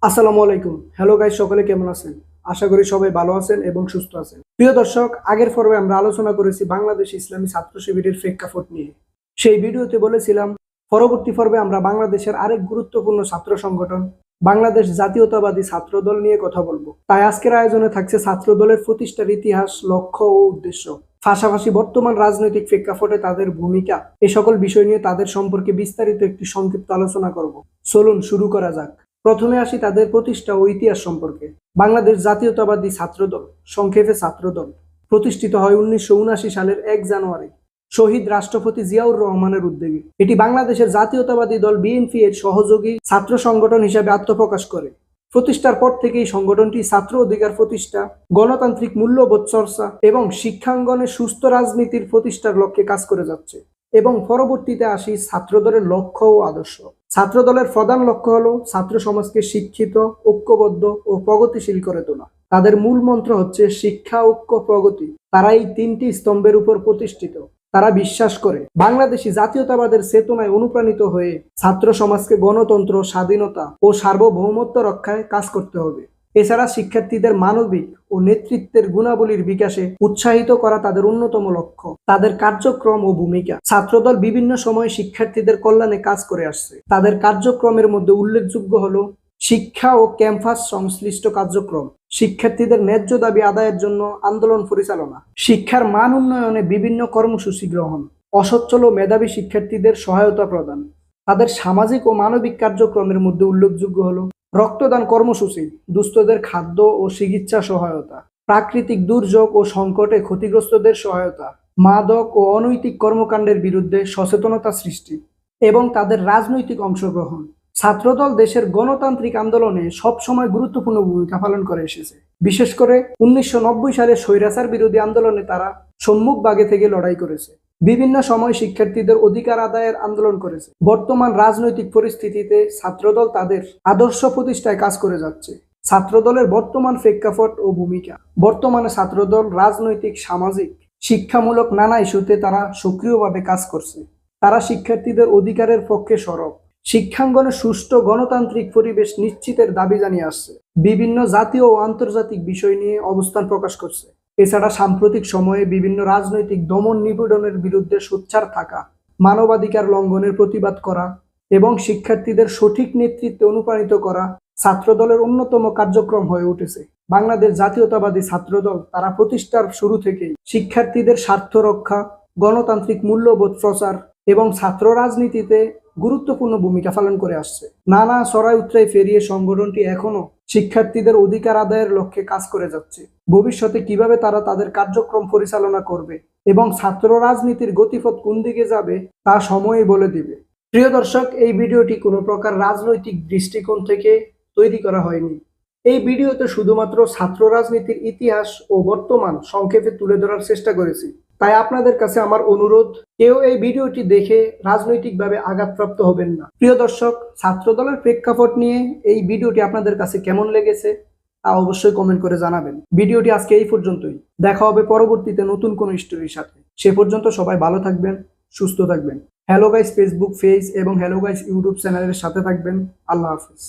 আসসালামু আলাইকুম। Hello guys, সকলে কেমন আছেন? আশা করি সবাই ভালো আছেন এবং সুস্থ আছেন। প্রিয় দর্শক, আগের পর্বে আমরা আলোচনা করেছি বাংলাদেশ ইসলামী ছাত্র শিবিরের প্রেক্ষাপট নিয়ে। সেই ভিডিওতে বলেছিলাম পরবর্তী পর্বে আমরা বাংলাদেশের আরেক গুরুত্বপূর্ণ ছাত্র সংগঠন বাংলাদেশ জাতীয়তাবাদী ছাত্র দল নিয়ে কথা বলবো। তাই আজকের আয়োজনে থাকছে ছাত্র দলের প্রতিষ্ঠার ইতিহাস, লক্ষ্য ও উদ্দেশ্য, পাশাপাশি বর্তমান রাজনৈতিক প্রেক্ষাপটে তাদের ভূমিকা, এ সকল বিষয় নিয়ে তাদের সম্পর্কে বিস্তারিত একটি সংক্ষিপ্ত আলোচনা করব। চলুন শুরু করা যাক। প্রথমে আসি তাদের প্রতিষ্ঠা ও ইতিহাস সম্পর্কে। বাংলাদেশ জাতীয়তাবাদী ছাত্রদল, সংক্ষেপে ছাত্রদল, প্রতিষ্ঠিত হয় 1979 সালের 1 জানুয়ারি শহীদ রাষ্ট্রপতি জিয়াউর রহমানের উদ্যোগে। এটি বাংলাদেশের জাতীয়তাবাদী দল বিএনপি এর সহযোগী ছাত্র সংগঠন হিসেবে আত্মপ্রকাশ করে। প্রতিষ্ঠার পর থেকেই সংগঠনটি ছাত্র অধিকার প্রতিষ্ঠা, গণতান্ত্রিক মূল্যবোধ চর্চা এবং শিক্ষাঙ্গনে সুস্থ রাজনীতির প্রতিষ্ঠার লক্ষ্যে কাজ করে যাচ্ছে। এবং পরবর্তীতে আসি ছাত্রদলের লক্ষ্য ও আদর্শ। ছাত্রদলের প্রধান লক্ষ্য হলো ছাত্র সমাজকে শিক্ষিত, ঐক্যবদ্ধ ও প্রগতিশীল করে তোলা। তাদের মূল মন্ত্র হচ্ছে শিক্ষা, ঐক্য, প্রগতি। তারা এই তিনটি স্তম্ভের উপর প্রতিষ্ঠিত। তারা বিশ্বাস করে বাংলাদেশি জাতীয়তাবাদের চেতনায় অনুপ্রাণিত হয়ে ছাত্র সমাজকে গণতন্ত্র, স্বাধীনতা ও সার্বভৌমত্ব রক্ষায় কাজ করতে হবে। এছাড়া শিক্ষার্থীদের মানবিক ও নেতৃত্বের গুণাবলীর বিকাশে উৎসাহিত করা তাদের অন্যতম লক্ষ্য। তাদের কার্যক্রম ও ভূমিকা। ছাত্রদল বিভিন্ন সময়ে শিক্ষার্থীদের কল্যাণে কাজ করে আসছে। তাদের কার্যক্রমের মধ্যে উল্লেখযোগ্য হলো শিক্ষা ও ক্যাম্পাস সংশ্লিষ্ট কার্যক্রম, শিক্ষার্থীদের ন্যায্য দাবি আদায়ের জন্য আন্দোলন পরিচালনা, শিক্ষার মান উন্নয়নে বিভিন্ন কর্মসূচি গ্রহণ, অসচ্ছল ও মেধাবী শিক্ষার্থীদের সহায়তা প্রদান। তাদের সামাজিক ও মানবিক কার্যক্রমের মধ্যে উল্লেখযোগ্য হলো রক্তদান কর্মসূচি, দুস্থদের খাদ্য ও চিকিৎসা সহায়তা, প্রাকৃতিক দুর্যোগ ও সংকটে ক্ষতিগ্রস্তদের সহায়তা, মাদক ও অনৈতিক কর্মকাণ্ডের বিরুদ্ধে সচেতনতা সৃষ্টি এবং তাদের রাজনৈতিক অংশগ্রহণ। ছাত্রদল দেশের গণতান্ত্রিক আন্দোলনে সবসময় গুরুত্বপূর্ণ ভূমিকা পালন করে এসেছে। বিশেষ করে 1990 সালে স্বৈরাচার বিরোধী আন্দোলনে তারা সম্মুখভাগে থেকে লড়াই করেছে। বিভিন্ন সময় শিক্ষার্থীদের অধিকার আদায়ের আন্দোলন করেছে। বর্তমান রাজনৈতিক পরিস্থিতিতে ছাত্রদল তাদের আদর্শ প্রতিষ্ঠায় কাজ করে যাচ্ছে। ছাত্রদলের বর্তমান প্রেক্ষাপট ও ভূমিকা। বর্তমানে ছাত্রদল রাজনৈতিক, সামাজিক, শিক্ষামূলক নানা ইস্যুতে তারা সক্রিয়ভাবে কাজ করছে। তারা শিক্ষার্থীদের অধিকারের পক্ষে সরব, শিক্ষাঙ্গনে সুষ্ঠু গণতান্ত্রিক পরিবেশ নিশ্চিতের দাবি জানিয়ে আসছে। বিভিন্ন জাতীয় ও আন্তর্জাতিক বিষয় নিয়ে অবস্থান প্রকাশ করছে। এছাড়া সাম্প্রতিক সময়ে বিভিন্ন রাজনৈতিক দমন নিপীড়নের বিরুদ্ধে সোচ্চার থাকা, মানবাধিকার লঙ্ঘনের প্রতিবাদ করা এবং শিক্ষার্থীদের সঠিক নেতৃত্বে অনুপ্রাণিত করা ছাত্রদলের অন্যতম কার্যক্রম হয়ে উঠেছে। বাংলাদেশ জাতীয়তাবাদী ছাত্রদল তারা প্রতিষ্ঠার শুরু থেকেই শিক্ষার্থীদের স্বার্থ রক্ষা, গণতান্ত্রিক মূল্যবোধ প্রচার এবং ছাত্র রাজনীতিতে গুরুত্বপূর্ণ ভূমিকা পালন করে আসছে। নানা চড়াই উতরাই পেরিয়ে সংগঠনটি এখনো শিক্ষার্থীদের অধিকার আদায়ের লক্ষ্যে কাজ করে যাচ্ছে। ভবিষ্যতে কিভাবে তারা তাদের কার্যক্রম পরিচালনা করবে এবং ছাত্র রাজনীতির গতিপথ কোন দিকে যাবে তা সময়ই বলে দিবে। প্রিয় দর্শক, এই ভিডিওটি কোনো প্রকার রাজনৈতিক দৃষ্টিকোণ থেকে তৈরি করা হয়নি। এই ভিডিওতে শুধুমাত্র ছাত্র রাজনীতির ইতিহাস ও বর্তমান সংক্ষেপে তুলে ধরার চেষ্টা করেছি। তাই আপনাদের কাছে আমার অনুরোধ, কেউ এই ভিডিওটি দেখে রাজনৈতিকভাবে আঘাতপ্রাপ্ত হবেন না। প্রিয় দর্শক, ছাত্রদলের প্রেক্ষাপট নিয়ে এই ভিডিওটি আপনাদের কাছে কেমন লেগেছে তা অবশ্যই কমেন্ট করে জানাবেন। ভিডিওটি আজকে এই পর্যন্তই। দেখা হবে পরবর্তীতে নতুন কোনো স্টোরির সাথে। সে পর্যন্ত সবাই ভালো থাকবেন, সুস্থ থাকবেন। হ্যালো গাইস ফেসবুক পেজ এবং হ্যালো গাইস ইউটিউব চ্যানেলের সাথে থাকবেন। আল্লাহ হাফিজ।